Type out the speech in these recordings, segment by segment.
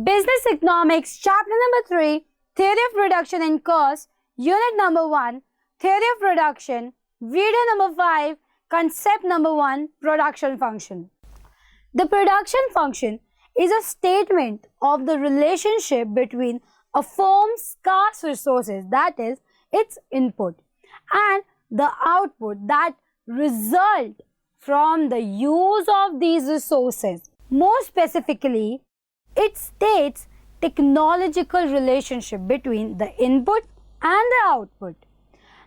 Business Economics, Chapter number 3, Theory of Production and Cost, Unit number 1, Theory of Production, Video number 5, Concept number 1, Production Function. The production function is a statement of the relationship between a firm's scarce resources, that is, its input, and the output that result from the use of these resources. More specifically, it states technological relationship between the input and the output.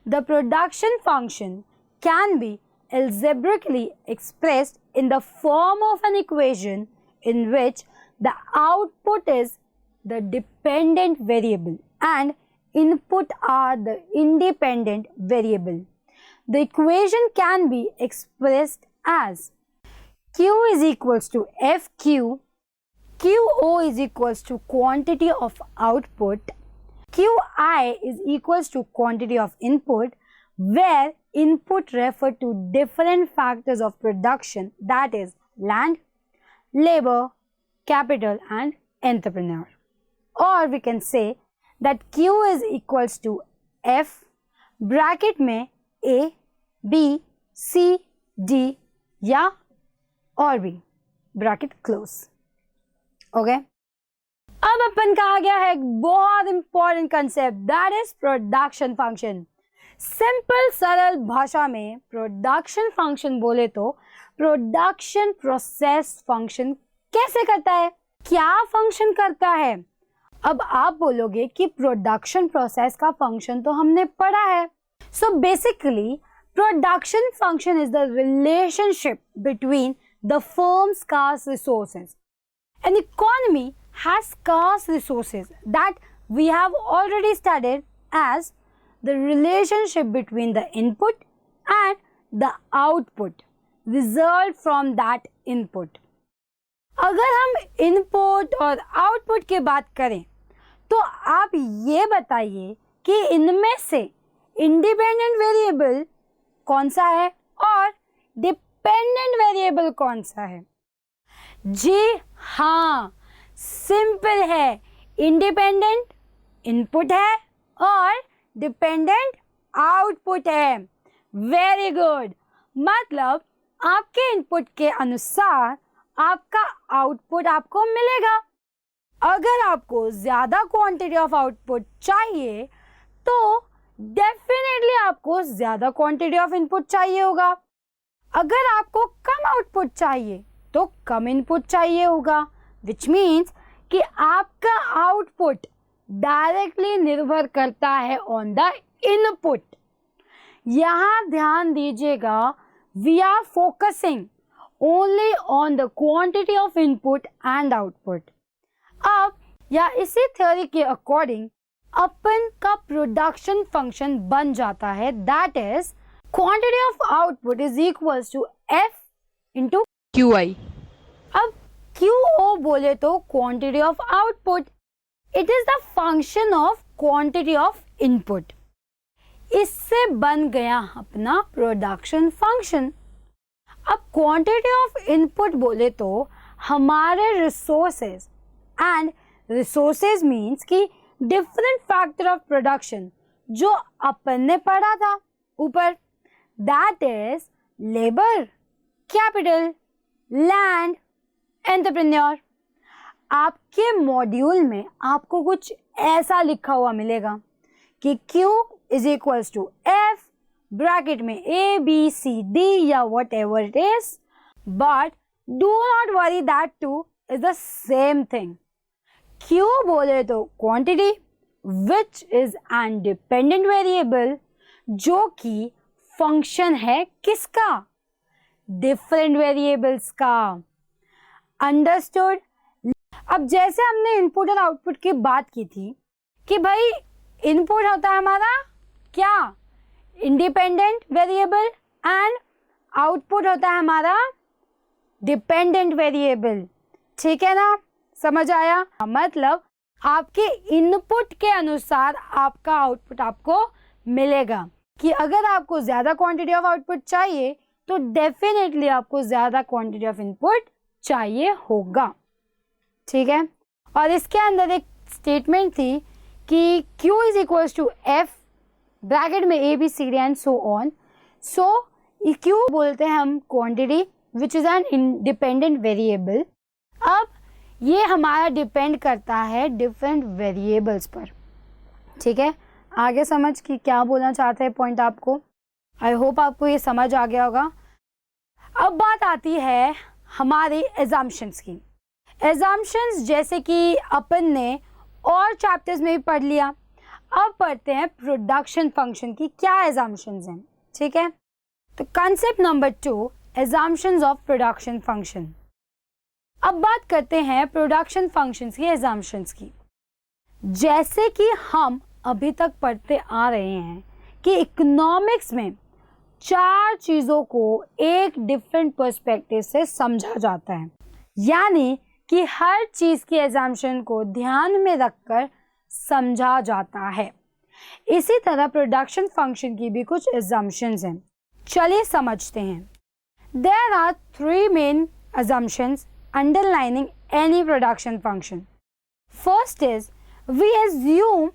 The production function can be algebraically expressed in the form of an equation in which the output is the dependent variable and input are the independent variable. The equation can be expressed as Q is equals to FQ, QO is equals to quantity of output, QI is equals to quantity of input, where input refer to different factors of production, that is land, labor, capital and entrepreneur. Or we can say that Q is equals to F bracket में A, B, C, D या और भी bracket close. Okay अब अपन का आ गया है एक बहुत important concept, that is production function. Simple सरल भाषा में प्रोडक्शन फंक्शन बोले तो प्रोडक्शन प्रोसेस फंक्शन कैसे करता है, क्या फंक्शन करता है. अब आप बोलोगे कि प्रोडक्शन प्रोसेस का फंक्शन तो हमने पढ़ा है. So basically production function is the relationship between the firm's scarce resources. An economy has scarce resources that we have already studied as the relationship between the input and the output result from that input. अगर हम input और output की बात करें तो आप ये बताइए कि इनमें से independent variable कौन सा है और dependent variable कौन सा है. जी हाँ, सिंपल है. इंडिपेंडेंट इनपुट है और डिपेंडेंट आउटपुट है. Very good. मतलब आपके इनपुट के अनुसार आपका आउटपुट आपको मिलेगा. अगर आपको ज्यादा क्वांटिटी ऑफ आउटपुट चाहिए तो डेफिनेटली आपको ज्यादा क्वांटिटी ऑफ इनपुट चाहिए होगा. अगर आपको कम आउटपुट चाहिए तो कम इनपुट चाहिए होगा, विच मीन्स कि आपका आउटपुट डायरेक्टली निर्भर करता है ऑन द इनपुट. यहाँ ध्यान दीजिएगा, we are focusing only on the quantity of input and output. अब या इसी थ्योरी के अकॉर्डिंग अपन का प्रोडक्शन फंक्शन बन जाता है, that is quantity of output is equals to F into QI. अब QO बोले तो quantity of output, it is the function of quantity of input. इससे बन गया अपना प्रोडक्शन फंक्शन. अब क्वांटिटी ऑफ इनपुट बोले तो हमारे रिसोर्सेज एंड रिसोर्सेज मीन्स कि डिफरेंट फैक्टर ऑफ प्रोडक्शन जो अपन ने पढ़ा था ऊपर, that is labour, capital, land, entrepreneur. आपके मॉड्यूल में आपको कुछ ऐसा लिखा हुआ मिलेगा कि Q is equals to F bracket में A, B, C, D या whatever it is, but do not worry that too is the same thing. Q बोले तो quantity which is an dependent variable जो कि function है किसका, different variables का. Understood. अब जैसे हमने इनपुट और आउटपुट की बात की थी कि भाई इनपुट होता है हमारा क्या, इंडिपेंडेंट वेरिएबल एंड आउटपुट होता है हमारा डिपेंडेंट वेरिएबल. ठीक है ना, समझ आया. मतलब आपके इनपुट के अनुसार आपका आउटपुट आपको मिलेगा. कि अगर आपको ज्यादा क्वांटिटी ऑफ आउटपुट चाहिए तो डेफिनेटली आपको ज्यादा क्वांटिटी ऑफ इनपुट चाहिए होगा. ठीक है. और इसके अंदर एक स्टेटमेंट थी कि Q is equals to F bracket में A B C D and so on. So Q बोलते हैं हम quantity which is an independent variable. अब ये हमारा डिपेंड करता है डिफरेंट वेरिएबल्स पर. ठीक है, आगे समझ कि क्या बोलना चाहते हैं पॉइंट आपको. आई होप आपको ये समझ आ गया होगा. अब बात आती है हमारी एजम्पशंस की. एजम्पशंस जैसे कि अपन ने और चैप्टर्स में भी पढ़ लिया. अब पढ़ते हैं प्रोडक्शन फंक्शन की क्या एजम्पशंस हैं. ठीक है, तो concept number 2, assumptions of production function. अब बात करते हैं प्रोडक्शन फंक्शंस की एजम्पशंस की. जैसे कि हम अभी तक पढ़ते आ रहे हैं कि इकोनॉमिक्स में 4 चीज़ों को एक डिफरेंट पर्सपेक्टिव से समझा जाता है, यानी कि हर चीज़ की एजम्पशन को ध्यान में रखकर समझा जाता है. इसी तरह प्रोडक्शन फंक्शन की भी कुछ एजम्पशंस हैं. चलिए समझते हैं. There are 3 main assumptions underlining any production function. First is, we assume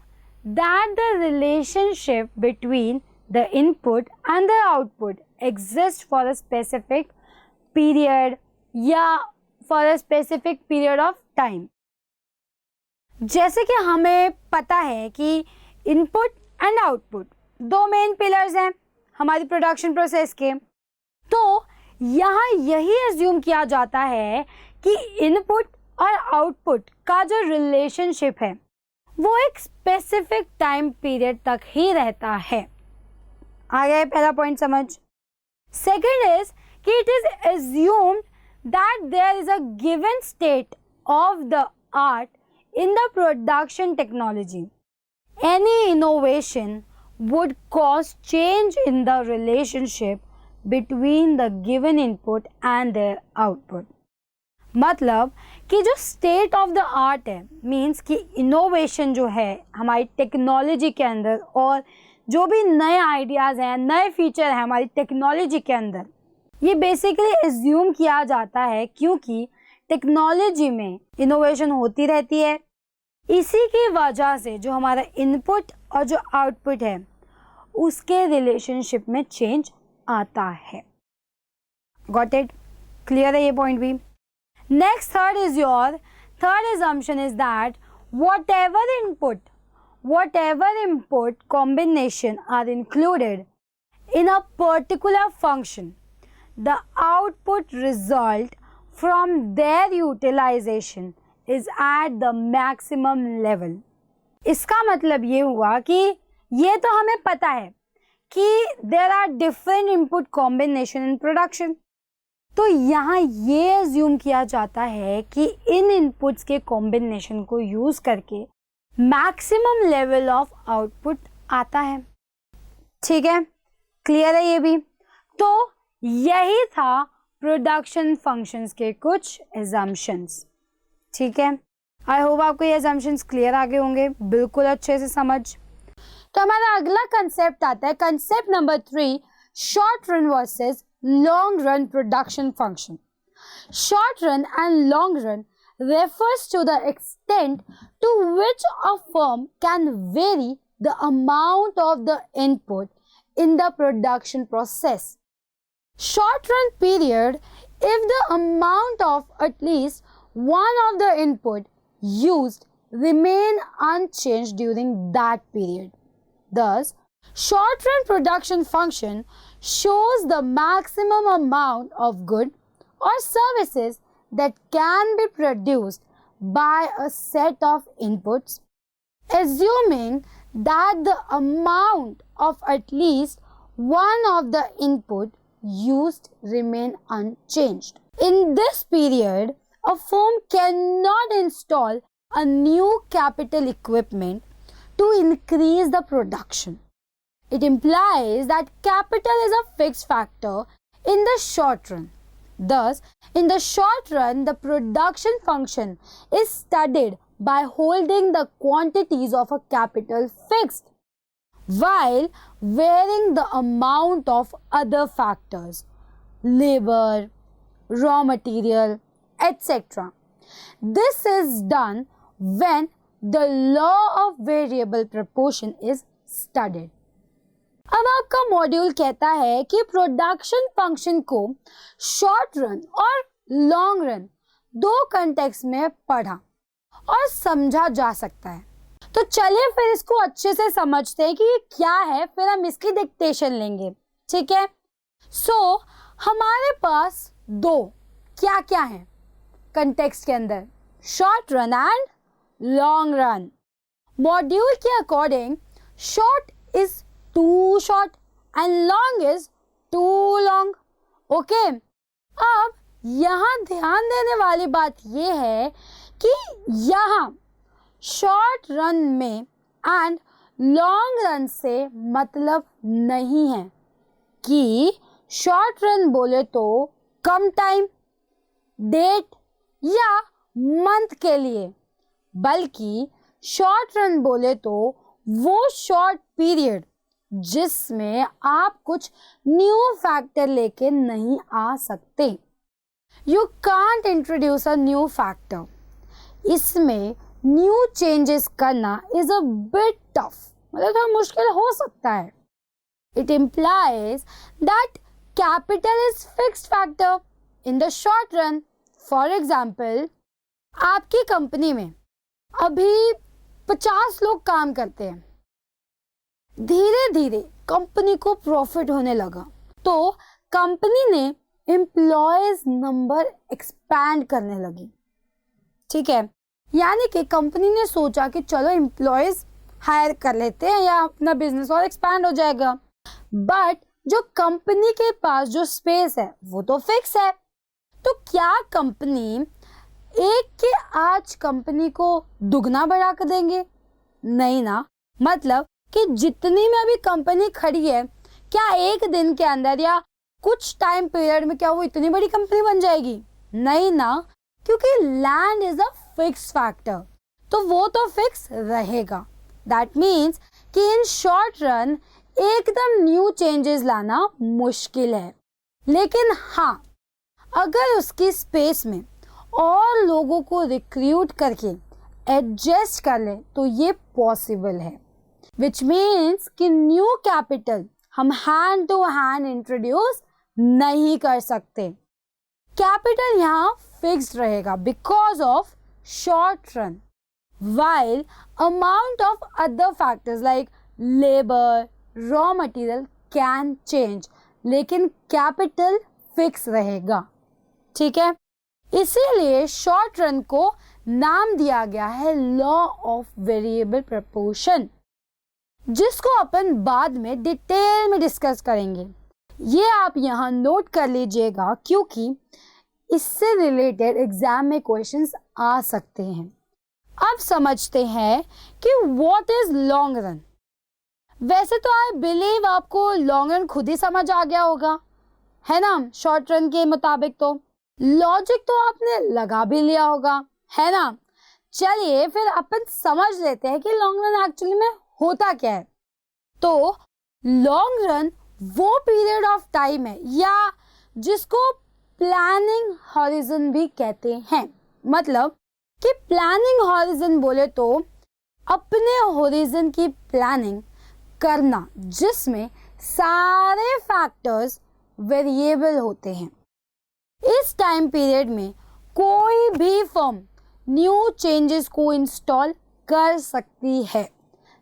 that the relationship between the input and the output exists for a specific period या for a specific period of time. जैसे कि हमें पता है कि input and output 2 main pillars हैं हमारी production process के. तो यहाँ यही एज्यूम किया जाता है कि इनपुट और आउटपुट का जो रिलेशनशिप है वो एक स्पेसिफिक टाइम पीरियड तक ही रहता है. आ गया पहला पॉइंट समझ. सेकेंड इज कि it is assumed that there is a given state of the art in the production technology. Any innovation would cause change in the relationship between the given input and their output. मतलब कि जो state of the art है means कि innovation जो है हमारी technology के अंदर और जो भी नए आइडियाज़ हैं, नए फीचर हैं हमारी टेक्नोलॉजी के अंदर, ये बेसिकली एज्यूम किया जाता है क्योंकि टेक्नोलॉजी में इनोवेशन होती रहती है. इसी की वजह से जो हमारा इनपुट और जो आउटपुट है उसके रिलेशनशिप में चेंज आता है. Got it? क्लियर है ये पॉइंट भी. Next third assumption is that whatever input combination are included in a particular function, the output result from their utilization is at the maximum level. इसका मतलब ये हुआ कि ये तो हमें पता है कि there are different input combination in production. तो यहाँ ये अज्यूम किया जाता है कि इन इनपुट्स के कॉम्बिनेशन को यूज करके मैक्सिमम लेवल ऑफ आउटपुट आता है. ठीक है, क्लियर है ये भी. तो यही था प्रोडक्शन फंक्शंस के कुछ एजम्पशंस. ठीक है, आई होप आपको ये एजम्पशंस क्लियर आ गए होंगे बिल्कुल अच्छे से समझ. तो हमारा अगला कंसेप्ट आता है concept number 3, short run versus long run production function. Short run and long run refers to the extent to which a firm can vary the amount of the input in the production process. Short run period if the amount of at least one of the input used remain unchanged during that period. Thus, short run production function shows the maximum amount of good or services that can be produced by a set of inputs, assuming that the amount of at least one of the input used remain unchanged. In this period, a firm cannot install a new capital equipment to increase the production. It implies that capital is a fixed factor in the short run. Thus, in the short run, the production function is studied by holding the quantities of a capital fixed, while varying the amount of other factors, labor, raw material, etc. This is done when the law of variable proportion is studied. अब आपका module कहता है कि production function को short run और long run दो context में पढ़ा और समझा जा सकता है। तो चलिए फिर इसको अच्छे से समझते हैं कि ये क्या है, फिर हम इसकी डिक्टेशन लेंगे। ठीक है, सो हमारे पास दो क्या क्या है कंटेक्स्ट के अंदर, short run and long run. Module के according short is too short and long is too long. Okay, अब यहाँ ध्यान देने वाली बात यह है कि यहाँ शॉर्ट रन में एंड लॉन्ग रन से मतलब नहीं है कि शॉर्ट रन बोले तो कम टाइम, डेट या मंथ के लिए, बल्कि शॉर्ट रन बोले तो वो शॉर्ट पीरियड जिसमें आप कुछ न्यू फैक्टर लेके नहीं आ सकते। You can't introduce a new factor. इसमें न्यू चेंजेस करना इज अ बिट टफ, मतलब थोड़ा मुश्किल हो सकता है। It implies that capital is fixed factor in the short run. For example, आपकी कंपनी में अभी 50 लोग काम करते हैं, धीरे धीरे कंपनी को प्रॉफिट होने लगा तो कंपनी ने एम्प्लॉयज नंबर एक्सपैंड करने लगी। ठीक है, यानी कि कंपनी ने सोचा कि चलो एम्प्लॉयज हायर कर लेते हैं या अपना बिजनेस और एक्सपैंड हो जाएगा, बट जो कंपनी के पास जो स्पेस है वो तो फिक्स है। तो क्या कंपनी एक के आज कंपनी को दुगना बढ़ा कर देंगे? नहीं ना, मतलब कि जितनी में अभी कंपनी खड़ी है, क्या एक दिन के अंदर या कुछ टाइम पीरियड में क्या वो इतनी बड़ी कंपनी बन जाएगी? नहीं ना, क्योंकि land is a fix factor, तो वो तो फिक्स रहेगा। दैट मीन्स कि इन शॉर्ट रन एकदम न्यू चेंजेस लाना मुश्किल है, लेकिन हाँ, अगर उसकी स्पेस में और लोगों को रिक्रूट करके एडजस्ट कर ले तो ये पॉसिबल है, विच मीन्स कि न्यू कैपिटल हम हैंड टू हैंड इंट्रोड्यूस नहीं कर सकते। कैपिटल यहाँ फिक्स्ड रहेगा because of short run, while amount of other factors like labor, raw material can change, लेकिन कैपिटल फिक्स रहेगा। ठीक है, इसीलिए शॉर्ट रन को नाम दिया गया है लॉ ऑफ वेरिएबल प्रपोर्शन, जिसको अपन बाद में डिटेल में डिस्कस करेंगे। ये आप यहाँ नोट कर लीजिएगा क्योंकि इससे रिलेटेड एग्जाम में क्वेश्चंस आ सकते हैं। अब समझते हैं कि व्हाट इज लॉन्ग रन। वैसे तो आई बिलीव आपको लॉन्ग रन खुद ही समझ आ गया होगा, है ना? शॉर्ट रन के मुताबिक तो लॉजिक तो आपने लगा भी लिया होगा, है ना? चलिए फिर अपन समझ लेते हैं कि लॉन्ग रन एक्चुअली में होता क्या है। तो लॉन्ग रन वो पीरियड ऑफ टाइम है या जिसको प्लानिंग हॉरिजन भी कहते हैं। मतलब कि प्लानिंग हॉरिजन बोले तो अपने हॉरिजन की प्लानिंग करना जिसमें सारे फैक्टर्स वेरिएबल होते हैं। इस टाइम पीरियड में कोई भी फर्म न्यू चेंजेस को इंस्टॉल कर सकती है,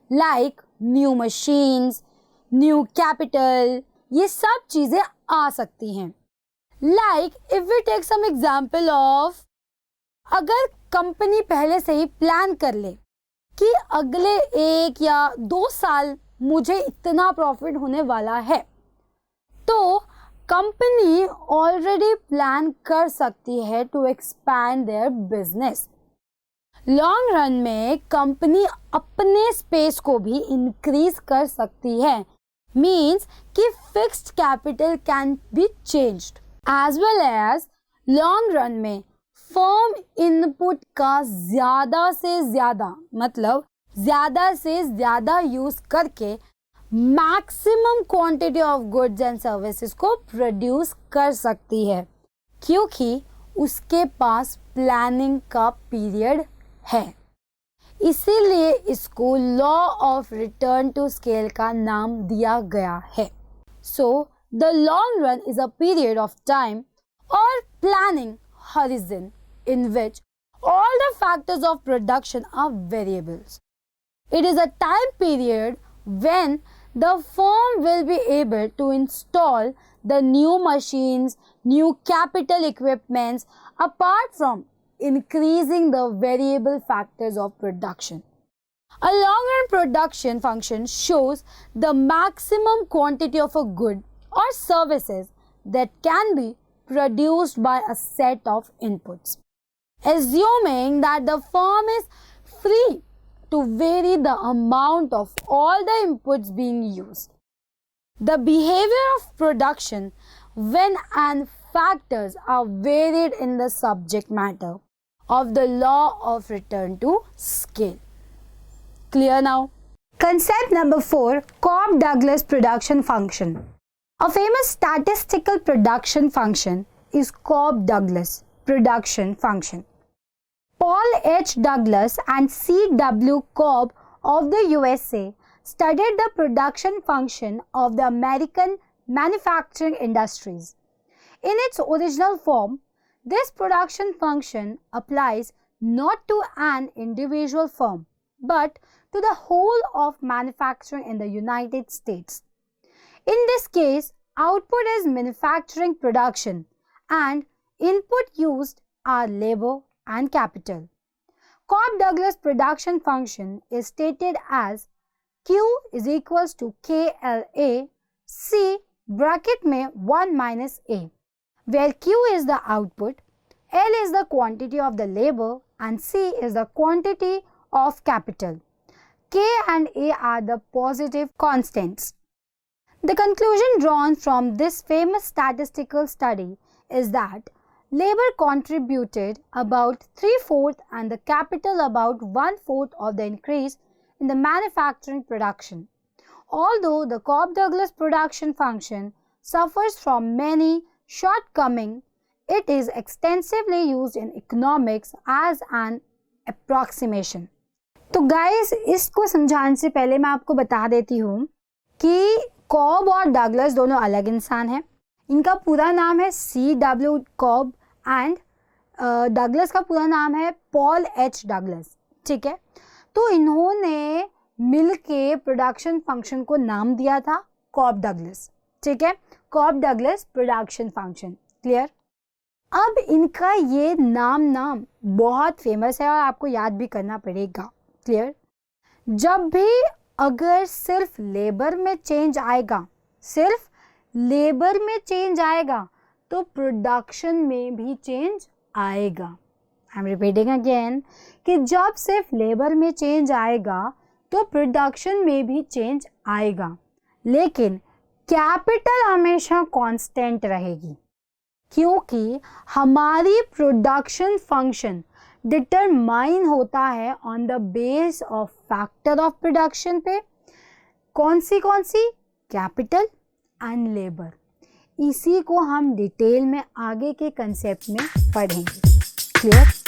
like new machines, new capital, ये सब चीजें आ सकती हैं। Like if we take some example of, अगर कंपनी पहले से ही प्लान कर ले कि अगले 1 या 2 साल मुझे इतना प्रॉफिट होने वाला है, तो कंपनी ऑलरेडी प्लान कर सकती है to expand their business. Long run में कंपनी अपने स्पेस को भी इंक्रीज कर सकती है, मीन्स कि fixed capital can be changed, as well as long run में फर्म इनपुट का ज्यादा से ज्यादा, मतलब ज्यादा से ज्यादा यूज करके maximum quantity of goods and services को प्रोड्यूस कर सकती है, क्योंकि उसके पास प्लानिंग का पीरियड है। इसीलिए इसको law of return to scale का नाम दिया गया है. So the long run is a period of time और planning horizon in which all the factors of production are variables. It is a time period when the firm will be able to install the new machines, new capital equipments, apart from increasing the variable factors of production. A long-run production function shows the maximum quantity of a good or services that can be produced by a set of inputs, assuming that the firm is free to vary the amount of all the inputs being used. The behavior of production when and factors are varied in the subject matter of the law of return to scale. Clear now? Concept number 4, Cobb-Douglas production function. A famous statistical production function is Cobb-Douglas production function. Paul H. Douglas and C. W. Cobb of the USA studied the production function of the American manufacturing industries. In its original form, this production function applies not to an individual firm, but to the whole of manufacturing in the United States. In this case, output is manufacturing production and input used are labor and capital. Cobb-Douglas production function is stated as Q is equals to KLA, C bracket में 1 minus A, where Q is the output, L is the quantity of the labor and C is the quantity of capital. K and A are the positive constants. The conclusion drawn from this famous statistical study is that labor contributed about 3/4 and the capital about 1/4 of the increase in the manufacturing production. Although the Cobb-Douglas production function suffers from many shortcomings, it is extensively used in economics as an approximation. तो guys, इसको समझाने से पहले मैं आपको बता देती हूँ कि कॉब और डगलस दोनों अलग इंसान हैं. इनका पूरा नाम है C.W. कॉब एंड डगलस का पूरा नाम है पॉल एच डगलस. ठीक है, तो इन्होंने मिलके प्रोडक्शन फंक्शन को नाम दिया था कॉब-डगलस. ठीक है, कॉब-डगलस प्रोडक्शन फंक्शन. क्लियर? अब इनका ये नाम बहुत फेमस है और आपको याद भी करना पड़ेगा. क्लियर? जब भी अगर सिर्फ लेबर में चेंज आएगा, तो प्रोडक्शन में भी चेंज आएगा. आई एम रिपीटिंग अगेन कि जब सिर्फ लेबर में चेंज आएगा तो प्रोडक्शन में भी चेंज आएगा, लेकिन कैपिटल हमेशा कांस्टेंट रहेगी, क्योंकि हमारी प्रोडक्शन फंक्शन डिटरमाइन होता है on the base of factor of production पे. कौन सी कैपिटल एंड लेबर. इसी को हम डिटेल में आगे के कंसेप्ट में पढ़ेंगे. क्लियर?